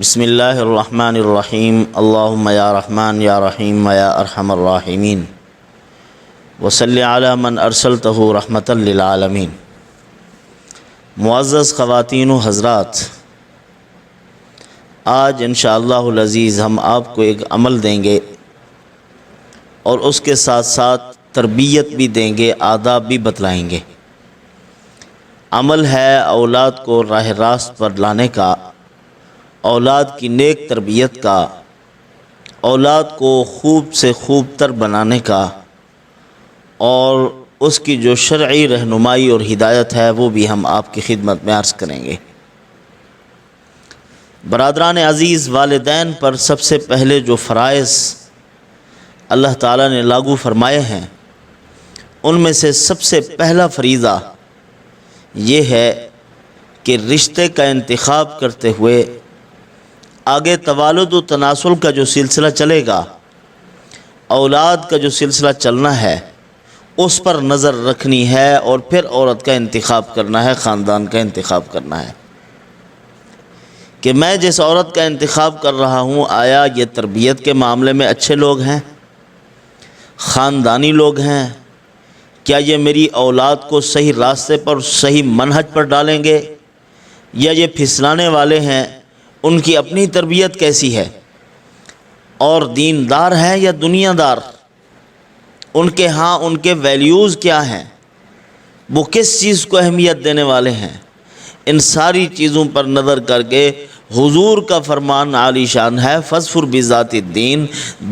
بسم اللہ الرحمن الرحیم اللہم یا رحمن یا رحیم یا ارحم الراحمین وصلی علی من ارسلتہ رحمتا للعالمین۔ معزز خواتین و حضرات، آج انشاءاللہ العزیز ہم آپ کو ایک عمل دیں گے اور اس کے ساتھ ساتھ تربیت بھی دیں گے، آداب بھی بتلائیں گے۔ عمل ہے اولاد کو راہ راست پر لانے کا، اولاد کی نیک تربیت کا، اولاد کو خوب سے خوب تر بنانے کا، اور اس کی جو شرعی رہنمائی اور ہدایت ہے وہ بھی ہم آپ کی خدمت میں عرض کریں گے۔ برادران عزیز، والدین پر سب سے پہلے جو فرائض اللہ تعالیٰ نے لاگو فرمائے ہیں ان میں سے سب سے پہلا فریضہ یہ ہے کہ رشتے کا انتخاب کرتے ہوئے آگے توالد و تناسل کا جو سلسلہ چلے گا، اولاد کا جو سلسلہ چلنا ہے، اس پر نظر رکھنی ہے اور پھر عورت کا انتخاب کرنا ہے، خاندان کا انتخاب کرنا ہے کہ میں جس عورت کا انتخاب کر رہا ہوں آیا یہ تربیت کے معاملے میں اچھے لوگ ہیں، خاندانی لوگ ہیں، کیا یہ میری اولاد کو صحیح راستے پر صحیح منہج پر ڈالیں گے، یا یہ پھسلانے والے ہیں، ان کی اپنی تربیت کیسی ہے، اور دیندار ہیں یا دنیا دار، ان کے ہاں ان کے ویلیوز کیا ہیں، وہ کس چیز کو اہمیت دینے والے ہیں، ان ساری چیزوں پر نظر کر کے حضور کا فرمان عالی شان ہے، فاظفر بذات الدین،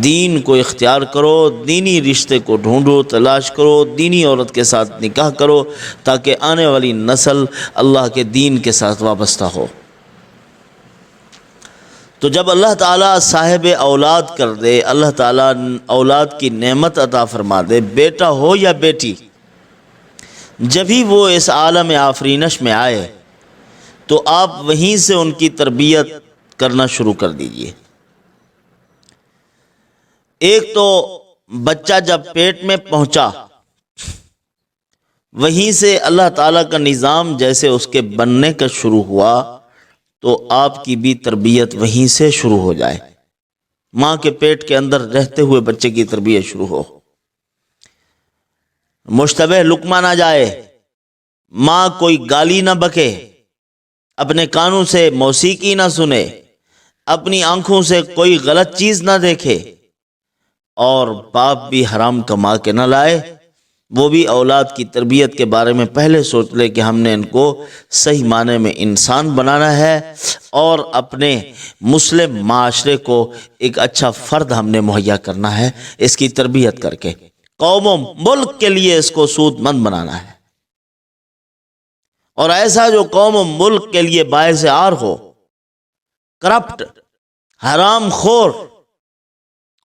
دین کو اختیار کرو، دینی رشتے کو ڈھونڈو، تلاش کرو، دینی عورت کے ساتھ نکاح کرو تاکہ آنے والی نسل اللہ کے دین کے ساتھ وابستہ ہو۔ تو جب اللہ تعالیٰ صاحب اولاد کر دے، اللہ تعالیٰ اولاد کی نعمت عطا فرما دے، بیٹا ہو یا بیٹی، جبھی وہ اس عالم آفرینش میں آئے تو آپ وہیں سے ان کی تربیت کرنا شروع کر دیجئے۔ ایک تو بچہ جب پیٹ میں پہنچا وہیں سے اللہ تعالیٰ کا نظام جیسے اس کے بننے کا شروع ہوا تو آپ کی بھی تربیت وہیں سے شروع ہو جائے، ماں کے پیٹ کے اندر رہتے ہوئے بچے کی تربیت شروع ہو، مشتبہ لقمہ نہ جائے، ماں کوئی گالی نہ بکے، اپنے کانوں سے موسیقی نہ سنے، اپنی آنکھوں سے کوئی غلط چیز نہ دیکھے، اور باپ بھی حرام کما کے نہ لائے، وہ بھی اولاد کی تربیت کے بارے میں پہلے سوچ لے کہ ہم نے ان کو صحیح معنی میں انسان بنانا ہے اور اپنے مسلم معاشرے کو ایک اچھا فرد ہم نے مہیا کرنا ہے، اس کی تربیت کر کے قوم و ملک کے لیے اس کو سود مند بنانا ہے، اور ایسا جو قوم و ملک کے لیے باعث عار ہو، کرپٹ، حرام خور،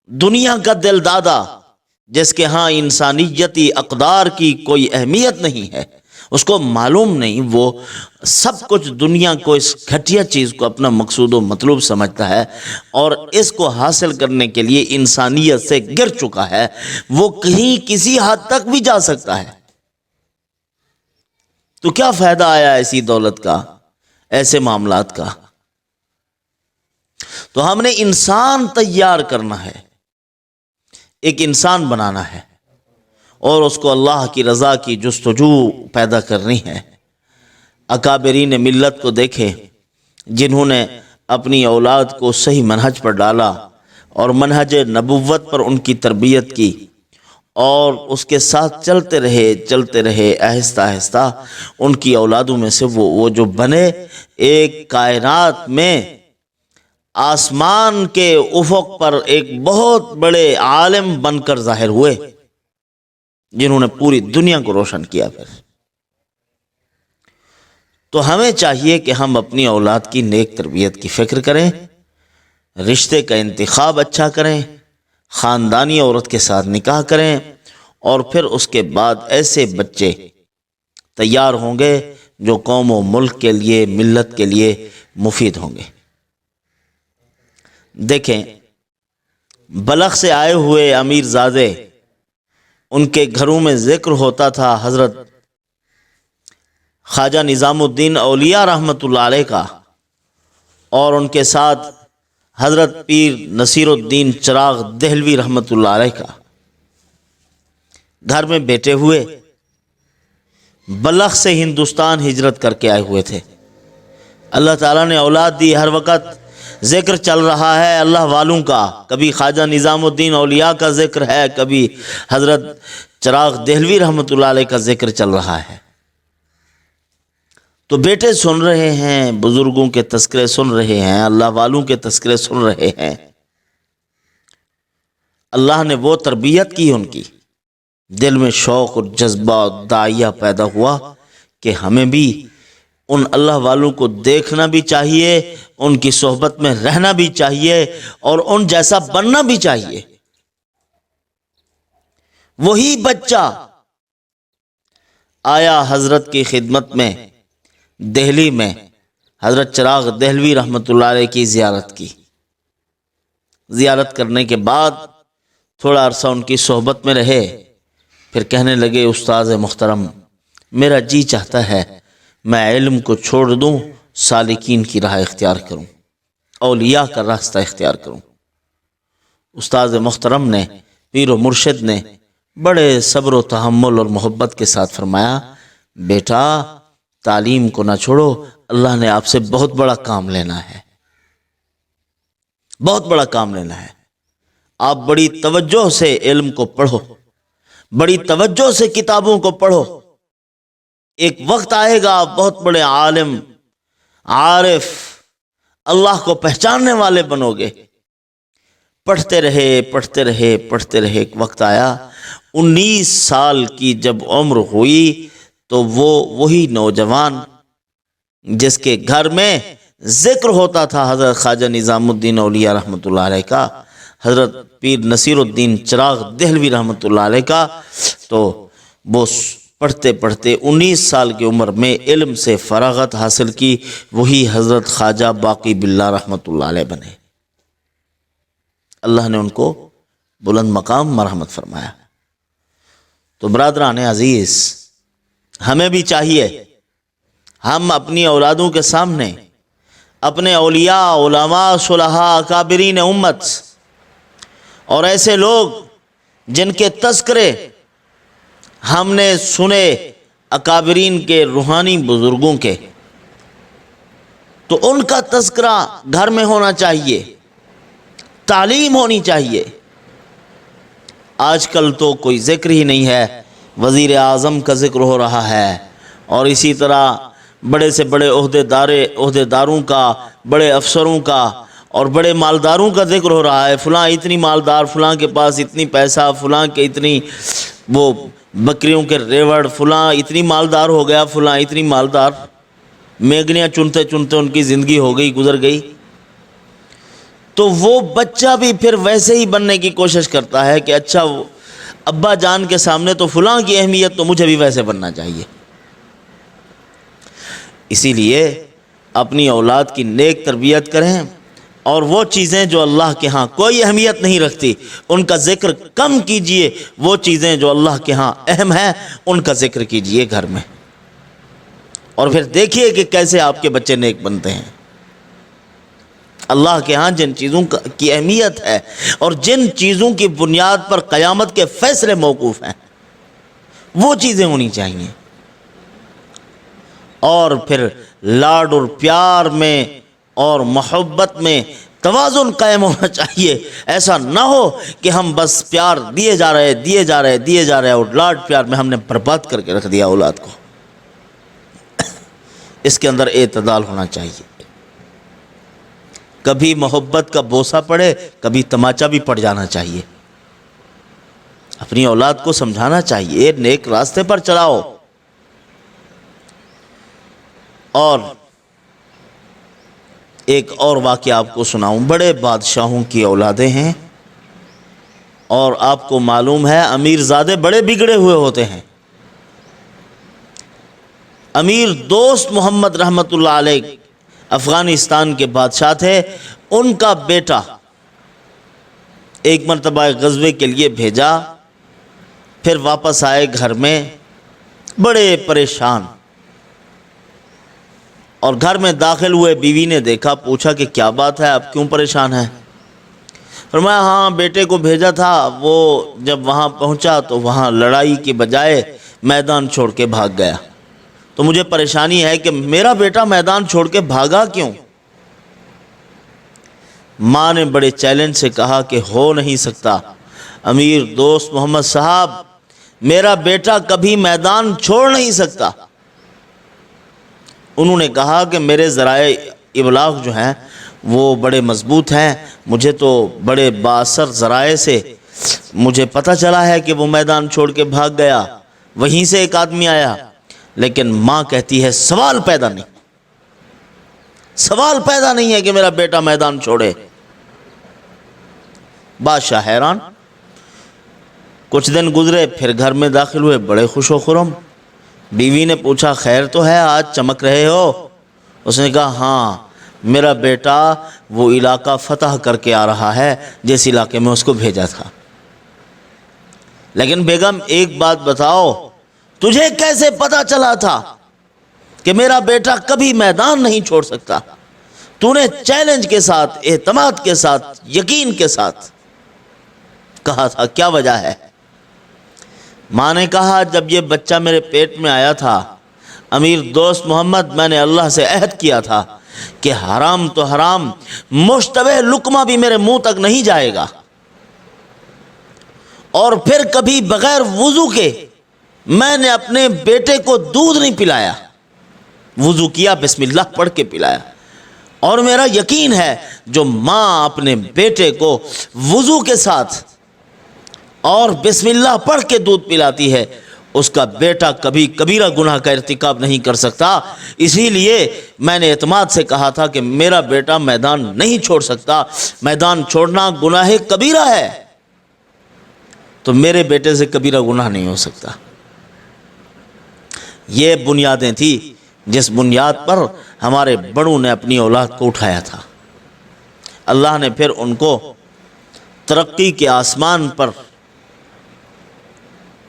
دنیا کا دل دادا، جس کے ہاں انسانیتی اقدار کی کوئی اہمیت نہیں ہے، اس کو معلوم نہیں، وہ سب کچھ دنیا کو، اس گھٹیا چیز کو اپنا مقصود و مطلوب سمجھتا ہے اور اس کو حاصل کرنے کے لیے انسانیت سے گر چکا ہے، وہ کہیں کسی حد تک بھی جا سکتا ہے۔ تو کیا فائدہ آیا ایسی دولت کا، ایسے معاملات کا؟ تو ہم نے انسان تیار کرنا ہے، ایک انسان بنانا ہے، اور اس کو اللہ کی رضا کی جستجو پیدا کرنی ہے۔ اکابرین ملت کو دیکھیں جنہوں نے اپنی اولاد کو صحیح منہج پر ڈالا اور منہج نبوت پر ان کی تربیت کی، اور اس کے ساتھ چلتے رہے آہستہ آہستہ ان کی اولادوں میں سے وہ جو بنے، ایک کائنات میں آسمان کے افق پر ایک بہت بڑے عالم بن کر ظاہر ہوئے، جنہوں نے پوری دنیا کو روشن کیا۔ پھر تو ہمیں چاہیے کہ ہم اپنی اولاد کی نیک تربیت کی فکر کریں، رشتے کا انتخاب اچھا کریں، خاندانی عورت کے ساتھ نکاح کریں، اور پھر اس کے بعد ایسے بچے تیار ہوں گے جو قوم و ملک کے لیے، ملت کے لیے مفید ہوں گے۔ دیکھیں، بلخ سے آئے ہوئے امیر زادے، ان کے گھروں میں ذکر ہوتا تھا حضرت خواجہ نظام الدین اولیاء رحمۃ اللہ علیہ کا، اور ان کے ساتھ حضرت پیر نصیر الدین چراغ دہلوی رحمۃ اللہ علیہ کا گھر میں بیٹے ہوئے بلخ سے ہندوستان ہجرت کر کے آئے ہوئے تھے۔ اللہ تعالیٰ نے اولاد دی، ہر وقت ذکر چل رہا ہے اللہ والوں کا، کبھی خواجہ نظام الدین اولیاء کا ذکر ہے، کبھی حضرت چراغ دہلوی رحمۃ اللہ علیہ کا ذکر چل رہا ہے۔ تو بیٹے سن رہے ہیں، بزرگوں کے تذکرے سن رہے ہیں، اللہ والوں کے تذکرے سن رہے ہیں۔ اللہ نے وہ تربیت کی ان کی، دل میں شوق اور جذبہ اور داعیہ پیدا ہوا کہ ہمیں بھی ان اللہ والوں کو دیکھنا بھی چاہیے، ان کی صحبت میں رہنا بھی چاہیے اور ان جیسا بننا بھی چاہیے۔ وہی بچہ آیا حضرت کی خدمت میں، دہلی میں حضرت چراغ دہلوی رحمۃ اللہ علیہ کی زیارت کی۔ زیارت کرنے کے بعد تھوڑا عرصہ ان کی صحبت میں رہے، پھر کہنے لگے استاذ محترم، میرا جی چاہتا ہے میں علم کو چھوڑ دوں، سالکین کی راہ اختیار کروں، اولیاء کا راستہ اختیار کروں۔ استاذ محترم نے، پیر و مرشد نے بڑے صبر و تحمل اور محبت کے ساتھ فرمایا، بیٹا تعلیم کو نہ چھوڑو، اللہ نے آپ سے بہت بڑا کام لینا ہے، بہت بڑا کام لینا ہے۔ آپ بڑی توجہ سے علم کو پڑھو، بڑی توجہ سے کتابوں کو پڑھو، ایک وقت آئے گا آپ بہت بڑے عالم، عارف، اللہ کو پہچاننے والے بنو گے۔ پڑھتے رہے پڑھتے رہے پڑھتے رہے، ایک وقت آیا 19 سال کی جب عمر ہوئی تو وہی نوجوان جس کے گھر میں ذکر ہوتا تھا حضرت خواجہ نظام الدین اولیاء رحمۃ اللہ علیہ کا، حضرت پیر نصیر الدین چراغ دہلوی رحمۃ اللہ علیہ کا، تو وہ پڑھتے پڑھتے 19 سال کی عمر میں علم سے فراغت حاصل کی، وہی حضرت خواجہ باقی باللہ رحمۃ اللہ علیہ بنے۔ اللہ نے ان کو بلند مقام مرحمت فرمایا۔ تو برادران عزیز، ہمیں بھی چاہیے ہم اپنی اولادوں کے سامنے اپنے اولیاء، علماء، صلحاء، اکابرین امت اور ایسے لوگ جن کے تذکرے ہم نے سنے، اکابرین کے روحانی بزرگوں کے، تو ان کا تذکرہ گھر میں ہونا چاہیے، تعلیم ہونی چاہیے۔ آج کل تو کوئی ذکر ہی نہیں ہے، وزیر اعظم کا ذکر ہو رہا ہے، اور اسی طرح بڑے سے بڑے عہدیداروں کا، بڑے افسروں کا اور بڑے مالداروں کا ذکر ہو رہا ہے، فلاں اتنی مالدار، فلاں کے پاس اتنی پیسہ، فلاں کے اتنی وہ بکریوں کے ریوڑ، فلاں اتنی مالدار ہو گیا، فلاں اتنی مالدار، میگنیاں چنتے چنتے ان کی زندگی ہو گئی، گزر گئی۔ تو وہ بچہ بھی پھر ویسے ہی بننے کی کوشش کرتا ہے کہ اچھا وہ ابا جان کے سامنے تو فلاں کی اہمیت، تو مجھے بھی ویسے بننا چاہیے۔ اسی لیے اپنی اولاد کی نیک تربیت کریں، اور وہ چیزیں جو اللہ کے ہاں کوئی اہمیت نہیں رکھتی ان کا ذکر کم کیجئے، وہ چیزیں جو اللہ کے ہاں اہم ہیں ان کا ذکر کیجئے گھر میں، اور پھر دیکھیے کہ کیسے آپ کے بچے نیک بنتے ہیں۔ اللہ کے ہاں جن چیزوں کی اہمیت ہے اور جن چیزوں کی بنیاد پر قیامت کے فیصلے موقوف ہیں، وہ چیزیں ہونی چاہیے۔ اور پھر لاڈ اور پیار میں اور محبت میں توازن قائم ہونا چاہیے۔ ایسا نہ ہو کہ ہم بس پیار دیے جا رہے اور لاڈ پیار میں ہم نے برباد کر کے رکھ دیا اولاد کو۔ اس کے اندر اعتدال ہونا چاہیے۔ کبھی محبت کا بوسہ پڑے، کبھی تماچا بھی پڑ جانا چاہیے۔ اپنی اولاد کو سمجھانا چاہیے، نیک راستے پر چلاؤ۔ اور ایک اور واقعہ آپ کو سناؤں، بڑے بادشاہوں کی اولادیں ہیں، اور آپ کو معلوم ہے امیر زادے بڑے بگڑے ہوئے ہوتے ہیں۔ امیر دوست محمد رحمت اللہ علیہ افغانستان کے بادشاہ تھے، ان کا بیٹا ایک مرتبہ غزوے کے لیے بھیجا، پھر واپس آئے گھر میں بڑے پریشان، اور گھر میں داخل ہوئے بیوی نے دیکھا، پوچھا کہ کیا بات ہے، آپ کیوں پریشان ہیں؟ فرمایا ہاں بیٹے کو بھیجا تھا، وہ جب وہاں پہنچا تو وہاں لڑائی کے بجائے میدان چھوڑ کے بھاگ گیا، تو مجھے پریشانی ہے کہ میرا بیٹا میدان چھوڑ کے بھاگا کیوں؟ ماں نے بڑے چیلنج سے کہا کہ ہو نہیں سکتا امیر دوست محمد صاحب، میرا بیٹا کبھی میدان چھوڑ نہیں سکتا۔ انہوں نے کہا کہ میرے ذرائع ابلاغ جو ہیں وہ بڑے مضبوط ہیں، مجھے تو بڑے بااثر ذرائع سے مجھے پتہ چلا ہے کہ وہ میدان چھوڑ کے بھاگ گیا، وہیں سے ایک آدمی آیا۔ لیکن ماں کہتی ہے سوال پیدا نہیں ہے کہ میرا بیٹا میدان چھوڑے۔ بادشاہ حیران۔ کچھ دن گزرے، پھر گھر میں داخل ہوئے بڑے خوش و خرم۔ بیوی نے پوچھا خیر تو ہے، آج چمک رہے ہو؟ اس نے کہا ہاں، میرا بیٹا وہ علاقہ فتح کر کے آ رہا ہے جس علاقے میں اس کو بھیجا تھا۔ لیکن بیگم ایک بات بتاؤ، تجھے کیسے پتا چلا تھا کہ میرا بیٹا کبھی میدان نہیں چھوڑ سکتا؟ تو نے چیلنج کے ساتھ، اعتماد کے ساتھ، یقین کے ساتھ کہا تھا، کیا وجہ ہے؟ ماں نے کہا جب یہ بچہ میرے پیٹ میں آیا تھا امیر دوست محمد، میں نے اللہ سے عہد کیا تھا کہ حرام تو حرام، مشتبہ لقمہ بھی میرے منہ تک نہیں جائے گا، اور پھر کبھی بغیر وضو کے میں نے اپنے بیٹے کو دودھ نہیں پلایا، وضو کیا، بسم اللہ پڑھ کے پلایا۔ اور میرا یقین ہے جو ماں اپنے بیٹے کو وضو کے ساتھ اور بسم اللہ پڑھ کے دودھ پلاتی ہے، اس کا بیٹا کبھی کبیرہ گناہ کا ارتکاب نہیں کر سکتا۔ اسی لیے میں نے اعتماد سے کہا تھا کہ میرا بیٹا میدان نہیں چھوڑ سکتا، میدان چھوڑنا گناہ کبیرہ ہے، تو میرے بیٹے سے کبیرہ گناہ نہیں ہو سکتا۔ یہ بنیادیں تھیں جس بنیاد پر ہمارے بڑوں نے اپنی اولاد کو اٹھایا تھا۔ اللہ نے پھر ان کو ترقی کے آسمان پر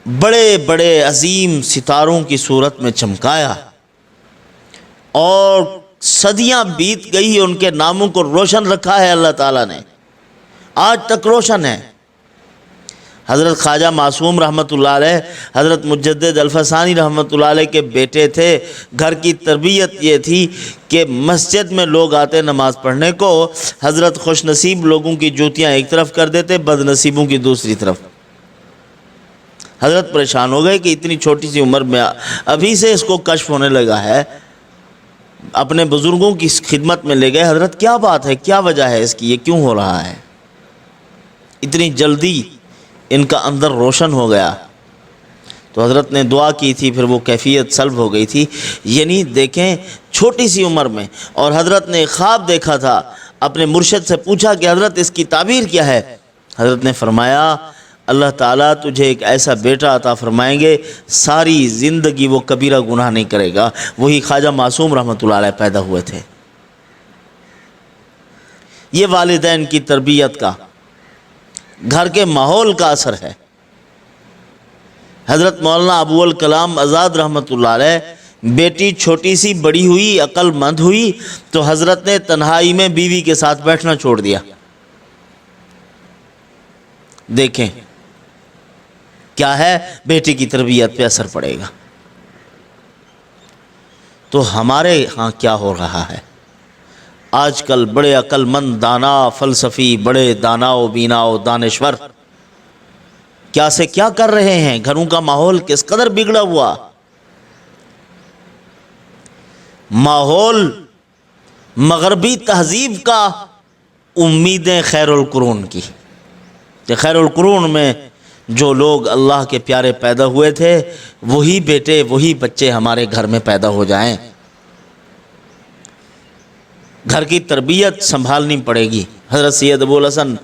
بڑے بڑے عظیم ستاروں کی صورت میں چمکایا، اور صدیاں بیت گئی، ان کے ناموں کو روشن رکھا ہے اللہ تعالیٰ نے، آج تک روشن ہے۔ حضرت خواجہ معصوم رحمۃ اللہ علیہ، حضرت مجدد الفسانی رحمۃ اللہ علیہ کے بیٹے تھے۔ گھر کی تربیت یہ تھی کہ مسجد میں لوگ آتے نماز پڑھنے کو، حضرت خوش نصیب لوگوں کی جوتیاں ایک طرف کر دیتے، بد نصیبوں کی دوسری طرف۔ حضرت پریشان ہو گئے کہ اتنی چھوٹی سی عمر میں ابھی سے اس کو کشف ہونے لگا ہے، اپنے بزرگوں کی خدمت میں لے گئے، حضرت کیا بات ہے، کیا وجہ ہے اس کی، یہ کیوں ہو رہا ہے؟ اتنی جلدی ان کا اندر روشن ہو گیا۔ تو حضرت نے دعا کی تھی، پھر وہ کیفیت سلب ہو گئی تھی۔ یعنی دیکھیں چھوٹی سی عمر میں، اور حضرت نے خواب دیکھا تھا، اپنے مرشد سے پوچھا کہ حضرت اس کی تعبیر کیا ہے؟ حضرت نے فرمایا اللہ تعالیٰ تجھے ایک ایسا بیٹا عطا فرمائیں گے ساری زندگی وہ کبیرہ گناہ نہیں کرے گا۔ وہی خواجہ معصوم رحمۃ اللہ علیہ پیدا ہوئے تھے۔ یہ والدین کی تربیت کا، گھر کے ماحول کا اثر ہے۔ حضرت مولانا ابو الکلام آزاد رحمۃ اللہ علیہ، بیٹی چھوٹی سی بڑی ہوئی، عقل مند ہوئی، تو حضرت نے تنہائی میں بیوی کے ساتھ بیٹھنا چھوڑ دیا۔ دیکھیں کیا ہے، بیٹی کی تربیت پہ اثر پڑے گا۔ تو ہمارے ہاں کیا ہو رہا ہے؟ آج کل بڑے عقل مند، دانا، فلسفی، بڑے دانا و بینا و دانشور کیا سے کیا کر رہے ہیں، گھروں کا ماحول کس قدر بگڑا ہوا۔ ماحول مغربی تہذیب کا، امیدیں خیر القرون کی، کہ خیر القرون میں جو لوگ اللہ کے پیارے پیدا ہوئے تھے وہی بیٹے، وہی بچے ہمارے گھر میں پیدا ہو جائیں۔ گھر کی تربیت سنبھالنی پڑے گی۔ حضرت سید ابو الحسن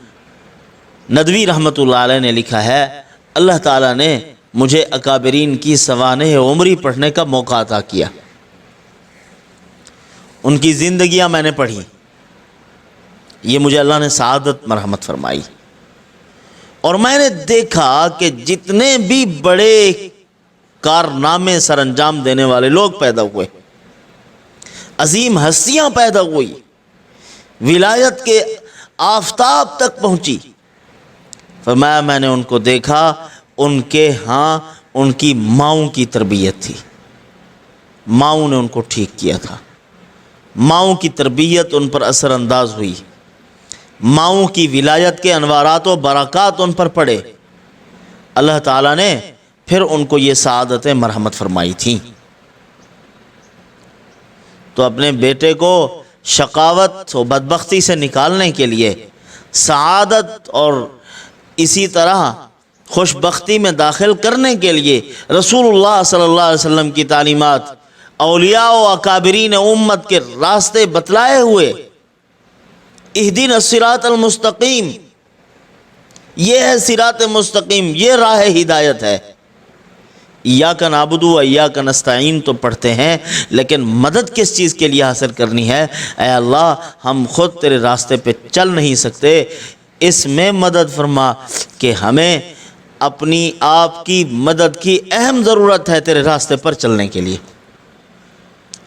ندوی رحمۃ اللہ علیہ نے لکھا ہے اللہ تعالیٰ نے مجھے اکابرین کی سوانح عمری پڑھنے کا موقع عطا کیا، ان کی زندگیاں میں نے پڑھی، یہ مجھے اللہ نے سعادت مرحمت فرمائی، اور میں نے دیکھا کہ جتنے بھی بڑے کارنامے سر انجام دینے والے لوگ پیدا ہوئے، عظیم ہستیاں پیدا ہوئی، ولایت کے آفتاب تک پہنچی۔ فرمایا میں نے ان کو دیکھا، ان کے ہاں ان کی ماؤں کی تربیت تھی، ماؤں نے ان کو ٹھیک کیا تھا، ماؤں کی تربیت ان پر اثر انداز ہوئی، ماؤں کی ولایت کے انوارات و برکات ان پر پڑے، اللہ تعالیٰ نے پھر ان کو یہ سعادتیں مرحمت فرمائی تھیں۔ تو اپنے بیٹے کو شقاوت و بدبختی سے نکالنے کے لیے، سعادت اور اسی طرح خوش بختی میں داخل کرنے کے لیے رسول اللہ صلی اللہ علیہ وسلم کی تعلیمات، اولیاء و اکابرین امت کے راستے بتلائے ہوئے، اہدنا الصراط المستقیم، یہ ہے صراط مستقیم، یہ راہ ہدایت ہے۔ ایاک نعبد و ایاک نستعین تو پڑھتے ہیں، لیکن مدد کس چیز کے لیے حاصل کرنی ہے؟ اے اللہ ہم خود تیرے راستے پہ چل نہیں سکتے، اس میں مدد فرما کہ ہمیں اپنی آپ کی مدد کی اہم ضرورت ہے تیرے راستے پر چلنے کے لیے،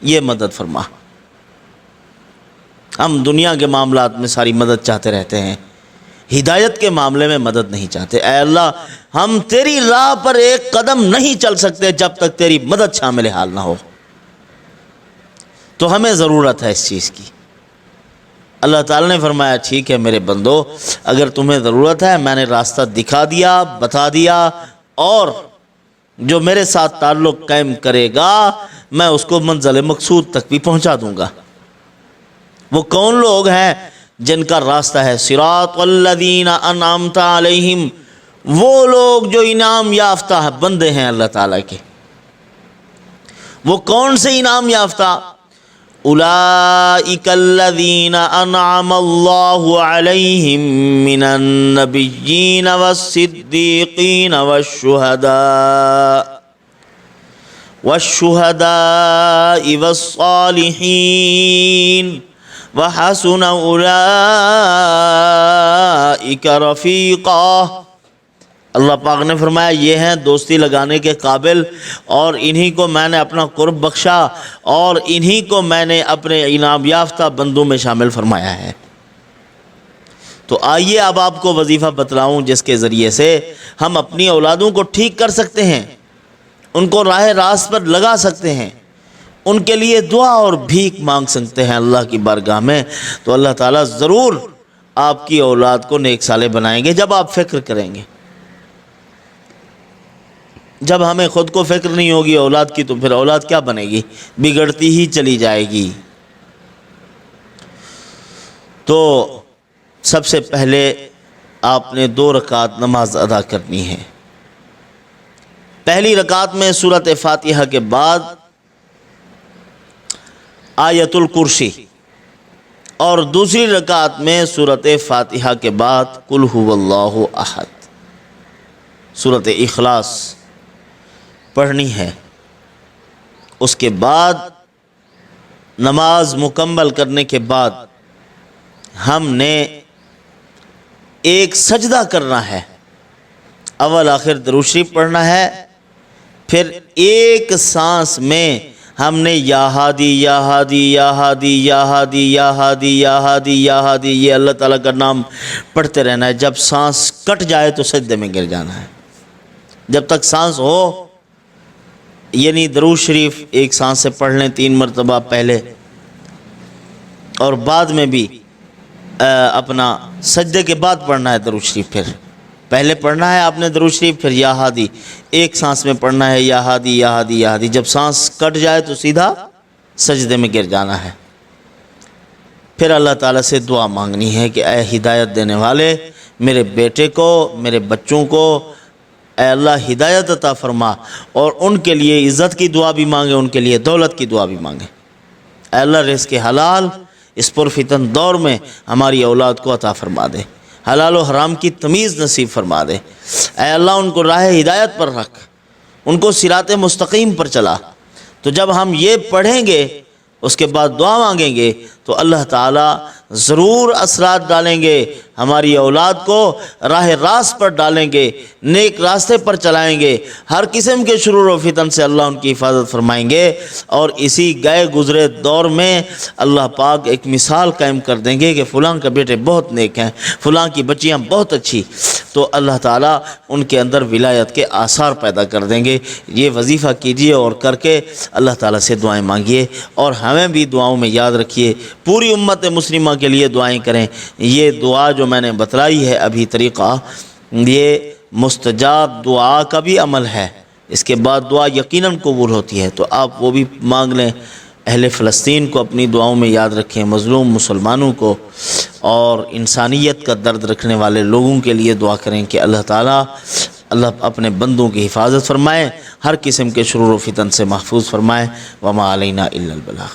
یہ مدد فرما۔ ہم دنیا کے معاملات میں ساری مدد چاہتے رہتے ہیں، ہدایت کے معاملے میں مدد نہیں چاہتے۔ اے اللہ ہم تیری راہ پر ایک قدم نہیں چل سکتے جب تک تیری مدد شامل حال نہ ہو، تو ہمیں ضرورت ہے اس چیز کی۔ اللہ تعالیٰ نے فرمایا ٹھیک ہے میرے بندو، اگر تمہیں ضرورت ہے میں نے راستہ دکھا دیا، بتا دیا، اور جو میرے ساتھ تعلق قائم کرے گا میں اس کو منزل مقصود تک بھی پہنچا دوں گا۔ وہ کون لوگ ہیں جن کا راستہ ہے صراط الذین انعمت علیہم، وہ لوگ جو انعام یافتہ بندے ہیں اللہ تعالیٰ کے۔ وہ کون سے انعام یافتہ؟ اولئک الذین انعم اللہ علیہم من النبیین والصدیقین والشہداء والصالحین وحسن اولئک رفیقا۔ اللہ پاک نے فرمایا یہ ہیں دوستی لگانے کے قابل، اور انہی کو میں نے اپنا قرب بخشا، اور انہی کو میں نے اپنے انعام یافتہ بندوں میں شامل فرمایا ہے۔ تو آئیے اب آپ کو وظیفہ بتلاؤں جس کے ذریعے سے ہم اپنی اولادوں کو ٹھیک کر سکتے ہیں، ان کو راہ راست پر لگا سکتے ہیں، ان کے لیے دعا اور بھیک مانگ سکتے ہیں اللہ کی بارگاہ میں۔ تو اللہ تعالیٰ ضرور آپ کی اولاد کو نیک صالح بنائیں گے جب آپ فکر کریں گے۔ جب ہمیں خود کو فکر نہیں ہوگی اولاد کی تو پھر اولاد کیا بنے گی؟ بگڑتی ہی چلی جائے گی۔ تو سب سے پہلے آپ نے 2 رکعت نماز ادا کرنی ہے۔ پہلی رکعت میں سورۃ فاتحہ کے بعد آیت الکرسی، اور دوسری رکعت میں سورۃ فاتحہ کے بعد قل هو اللہ احد، سورۃ اخلاص پڑھنی ہے۔ اس کے بعد نماز مکمل کرنے کے بعد ہم نے ایک سجدہ کرنا ہے، اول آخر درود شریف پڑھنا ہے، پھر ایک سانس میں ہم نے یا ہادی یا ہادی یا ہادی یا ہادی یا ہادی یا ہادی یا ہادی یہ اللہ تعالیٰ کا نام پڑھتے رہنا ہے۔ جب سانس کٹ جائے تو سجدے میں گر جانا ہے۔ جب تک سانس ہو، یعنی درود شریف ایک سانس سے پڑھ لیں 3 مرتبہ پہلے، اور بعد میں بھی اپنا سجدے کے بعد پڑھنا ہے درود شریف۔ پھر پہلے پڑھنا ہے آپ نے درود شریف، پھر یا ہادی ایک سانس میں پڑھنا ہے، یا ہادی یا ہادی یا ہادی۔ جب سانس کٹ جائے تو سیدھا سجدے میں گر جانا ہے۔ پھر اللہ تعالیٰ سے دعا مانگنی ہے کہ اے ہدایت دینے والے، میرے بیٹے کو، میرے بچوں کو اے اللہ ہدایت عطا فرما، اور ان کے لیے عزت کی دعا بھی مانگے، ان کے لیے دولت کی دعا بھی مانگے۔ اے اللہ رزق حلال اس پرفتن دور میں ہماری اولاد کو عطا فرما دے، حلال و حرام کی تمیز نصیب فرما دے۔ اے اللہ ان کو راہ ہدایت پر رکھ، ان کو صراط مستقیم پر چلا۔ تو جب ہم یہ پڑھیں گے اس کے بعد دعا مانگیں گے تو اللہ تعالیٰ ضرور اثرات ڈالیں گے، ہماری اولاد کو راہ راست پر ڈالیں گے، نیک راستے پر چلائیں گے، ہر قسم کے شرور و فتن سے اللہ ان کی حفاظت فرمائیں گے، اور اسی گئے گزرے دور میں اللہ پاک ایک مثال قائم کر دیں گے کہ فلاں کے بیٹے بہت نیک ہیں، فلاں کی بچیاں بہت اچھی، تو اللہ تعالیٰ ان کے اندر ولایت کے آثار پیدا کر دیں گے۔ یہ وظیفہ کیجئے اور کر کے اللہ تعالیٰ سے دعائیں مانگیے، اور ہمیں بھی دعاؤں میں یاد رکھیے، پوری امت مسلمہ کے لیے دعائیں کریں۔ یہ دعا جو میں نے بتلائی ہے ابھی طریقہ، یہ مستجاب دعا کا بھی عمل ہے، اس کے بعد دعا یقیناً قبول ہوتی ہے، تو آپ وہ بھی مانگ لیں۔ اہل فلسطین کو اپنی دعاؤں میں یاد رکھیں، مظلوم مسلمانوں کو اور انسانیت کا درد رکھنے والے لوگوں کے لیے دعا کریں کہ اللہ تعالیٰ اپنے بندوں کی حفاظت فرمائے، ہر قسم کے شرور و فتن سے محفوظ فرمائے۔ وما علینا الا البلاغ۔